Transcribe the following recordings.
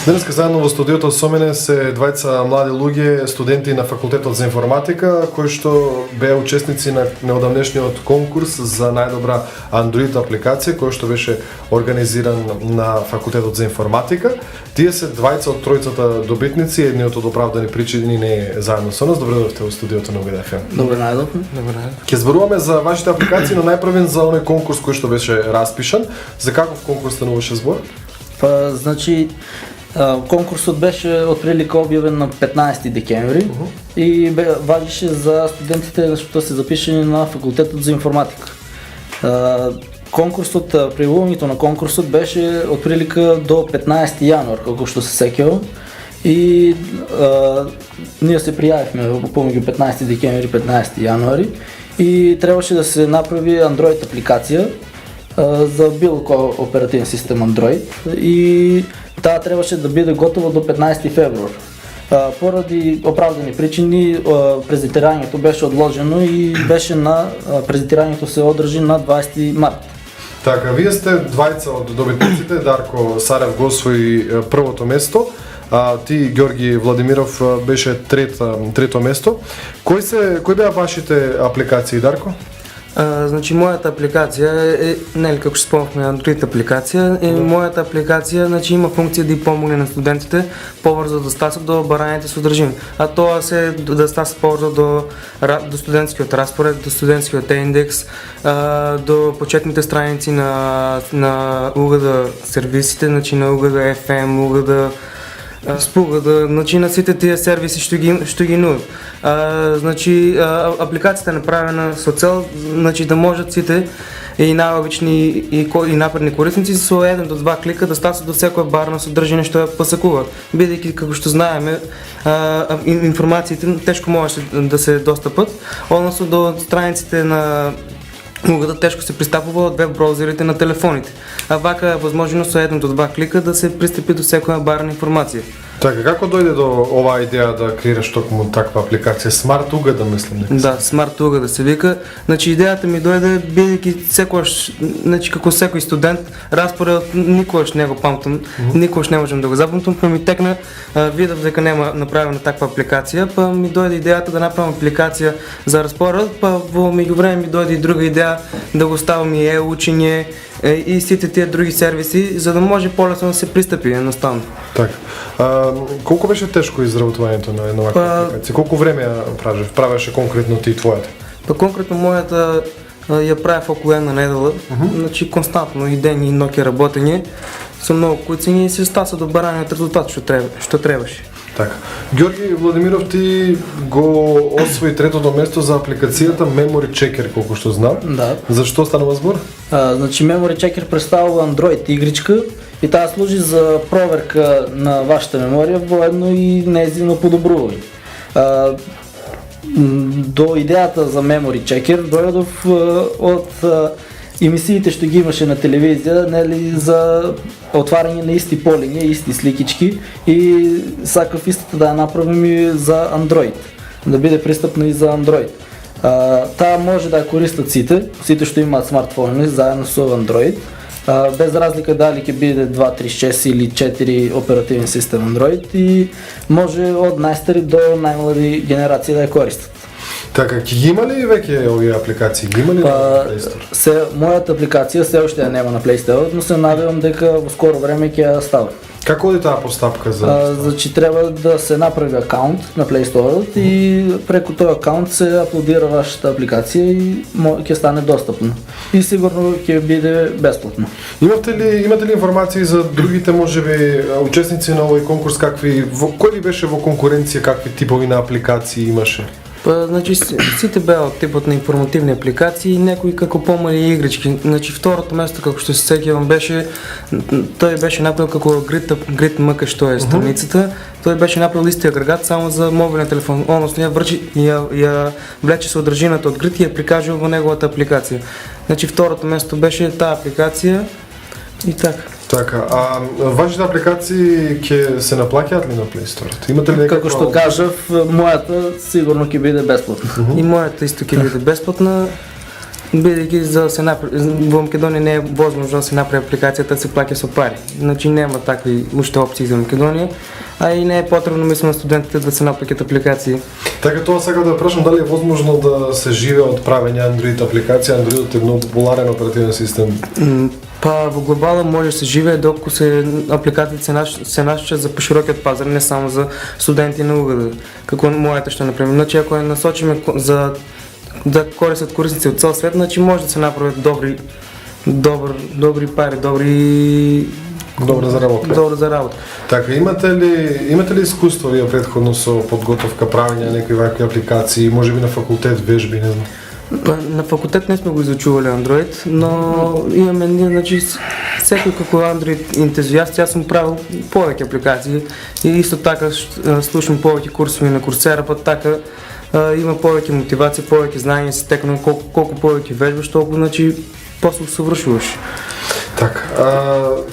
Денеска заедно во студиото со мене се двајца млади луѓе, студенти на факултетот за информатика, кои што беа учесници на неодамнешниот конкурс за најдобра Android апликација, кој што беше организиран на факултетот за информатика. Тие се двајца од тројцата добитници, едниот од оправдани причини не е заедно со нас. Добре дојдовте во студиото на УГД FM. Добре најдов. Ќе зборуваме за вашите апликации, но најпрвен за оној конкурс кој што беше распишан. За каков конкурс стануваше збор? Значи, конкурсот беше отприлика објавен на 15 декември и важеше за студентите што се запишени на факултетот за информатика. Конкурсот, пријавувањето на конкурсот беше отприлика до 15 јануар, како што се сеќавам. И ние се пријавивме помеѓу 15 декември и 15 јануари и требаше да се направи Android апликација за било кој оперативен систем Android и таа требаше да биде готова до 15 февруар. Поради оправдани причини презентирањето беше одложено и презентирањето се одржи на 20 март. Така, вие сте двајца од добитниците, Дарко Сарев го освои првото место, а ти, Ѓорги Владимиров, беше трето место. Кои беа вашите апликации, Дарко? Значи, мојата апликација е, нели како што спомнавме, Android апликација, мојата апликација има функција да помогне на студентите побрзо да стасат до бараните содржини. А тоа се да стасат побрзо до студентскиот распоред, до студентскиот индекс, до почетните страници на УГД сервисите, значи на УГД FM, УГД значи на сите тие сервиси што ги нудат. Значи апликацијата е направена со цел, значи да можат сите и најобични и напредни корисници со 1 до 2 клика да стасат до секоја барна содржина што ја посакуваат. Бидејќи како што знаеме, информациите тешко можеше да се достапат, односно до страниците на УГД тешко се пристапува од веб браузерите на телефоните. А вака е возможно со 1 до 2 клика да се пристапи до секоја барна информација. Така, како дојде до оваа идеја да креираш токму таква апликација? Смарт УГД, мислам. Да, Смарт УГД се вика. Значи идејата ми дојде бидејќи секогаш, значи како секој студент, распоредот никогаш не го памтам, никогаш не можам да го запамтам, па ми текна, видов дека нема направена таква апликација, па ми дојде идејата да направам апликација за распоред, па во меѓувреме ми дојде и друга идеја да го ставам и учење и сите тие други сервиси, за да може полесно да се пристапи едноставно. Така. Колку беше тешко изработувањето на една ваква апликација? Колку време ја правеше конкретно ти твојата? Па конкретно мојата ја правев околу една недела, значи константно и ден и ноќе работење, со многу куцење и се стаса до бараниот резултат што требаше. Така. Ѓорги Владимиров, ти го освои третото место за апликацијата Memory Checker, колку што знам. Да. Зашто станува збор? Значи Memory Checker представува Android игричка и таа служи за проверка на вашата меморија воедно и нејзино подобрување. До идејата за Memory Checker дојдов од емисиите што ги имаше на телевизија, нели, за отварање на исти полиња, исти сликички и сакав истата да ја направим и за Android, да биде пристапна и за Android. Таа може да ја користат сите што имаат смартфони заедно со Android, без разлика дали ќе биде 2.3.6 или 4 оперативен систем Android и може од најстари до најмлади генерации да ја користат. Така, ќе ги има ли веќе овие апликации? Ги има ли на Play Store? Мојата апликација се уште ја нема на Play Store, но се надевам дека во скоро време ќе ја става. Како оди таа постапка за? Значи треба да се направи акаунт на Play Store и преку тој акаунт се аплодира вашата апликација и ќе стане достапно. И сигурно ќе биде бесплатно. Имате ли информации за другите можеби учесници на овој конкурс, кој ли беше во конкуренција, какви типови на апликации имаше? Значи сите беа од типот на информативни апликации и некои како помали игрички. Значи второто место, како што се сеќавам, тој беше направил како Grid MK, што е страницата. Тој беше направил исти агрегат само за мобилен телефон. Односно ја влече содржината од Grid и ја прикажува во неговата апликација. Значи второто место беше таа апликација и така. Така, а вашите апликации ќе се наплаќаат ли на Play Store? Имате ли како што кажав, мојата сигурно ќе биде бесплатна. И мојата исто ќе биде бесплатна. бидейки в Македония не е възможно да се направи апликацията, се плаќа со пари. Значи няма такви уште опции за Македонија, а и не е потребно, мислам, на студентите да се наплаќат апликации. Така тоа сакам да прашам дали е возможно да се живее од правење Android апликација. Androidот е многу популарен оперативен систем. Па во глобала може да се живее докато апликациите се нашичат за поширокиот пазар, не само за студенти на УГД, како мојата што например. Значи ако ја насочиме за да користат корисници од цел свет, значи може да се направат добри пари, Добра за работа. Така, имате ли искуство вие претходно со подготовка, правење на некои вакви апликации, можеби на факултет, вежби, не знам? На факултет не сме го изучували Android, но имаме ние, значи, секој како Android ентузиаст, јас сум правил повеќе апликации и исто така слушам повеќе курсови на Coursera, па така има повеќе мотивација, повеќе знаење, се текно колку повеќе вежбаш, толку, значи, после совршуваш. Така,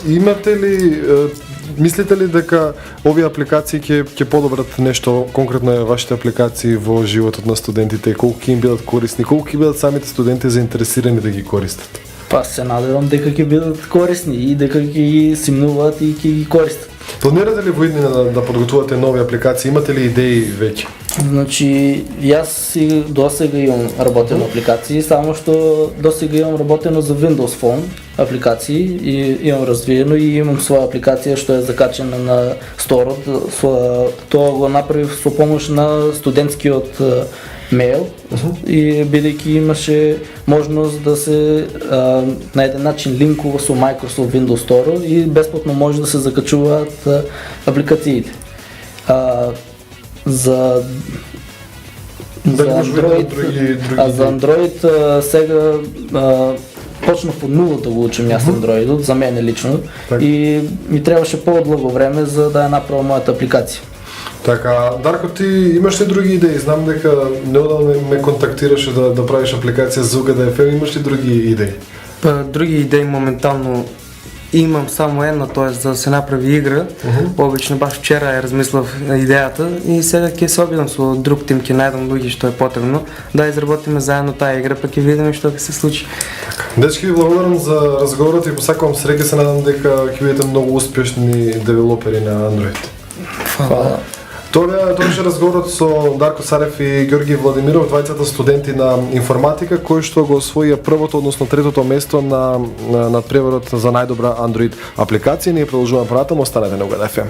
имате ли, мислите ли дека овие апликации ќе подобрат нешто конкретно е вашите апликации во животот на студентите, колку ќе им бидат корисни, колку ќе бидат самите студенти заинтересирани да ги користат? Па се надевам дека ќе бидат корисни и дека ќе ги симнуваат и ќе ги користат. Планирате ли во иднина да подготвувате нови апликации? Имате ли идеи веќе? Значи, јас и досега имам работено апликации, само што досега имам работено за Windows Phone апликации и имам развиено и имам своја апликација што е закачена на сторот. Тоа го направив со помош на студентскиот мейл и бидејќи имаше можност да се на еден начин линкува со Microsoft Windows Store и бесплатно може да се закачуваат апликациите. За Android сега почнав од нула да го учам јас Android, за мене лично, и ми требаше по-длго време за да ја направам мојата апликација. Така, Дарко, ти имаш ли други идеи? Знам дека неодамна ме контактираше да правиш апликација за УГД FM, имаш ли други идеи? Други идеи моментално имам само една, т.е. да се направи игра. Обично баш вчера ја размислав идејата и сега ќе се обидам со друг тим, ќе најдам луѓе што е потребно да изработиме заедно таа игра, па ќе видиме што ќе се случи. Дечки, ви благодарам за разговорот и посакувам среќа, се надам дека ќе бидете многу успешни девелопери на Android. Фала. Тоа беше разговорот со Дарко Сарев и Ѓорги Владимиров, двајцата студенти на информатика, кои што го освоија првото, односно третото место на надпреварот за најдобра Android апликација. Ние продолжуваме понатаму, останете на УГД FM.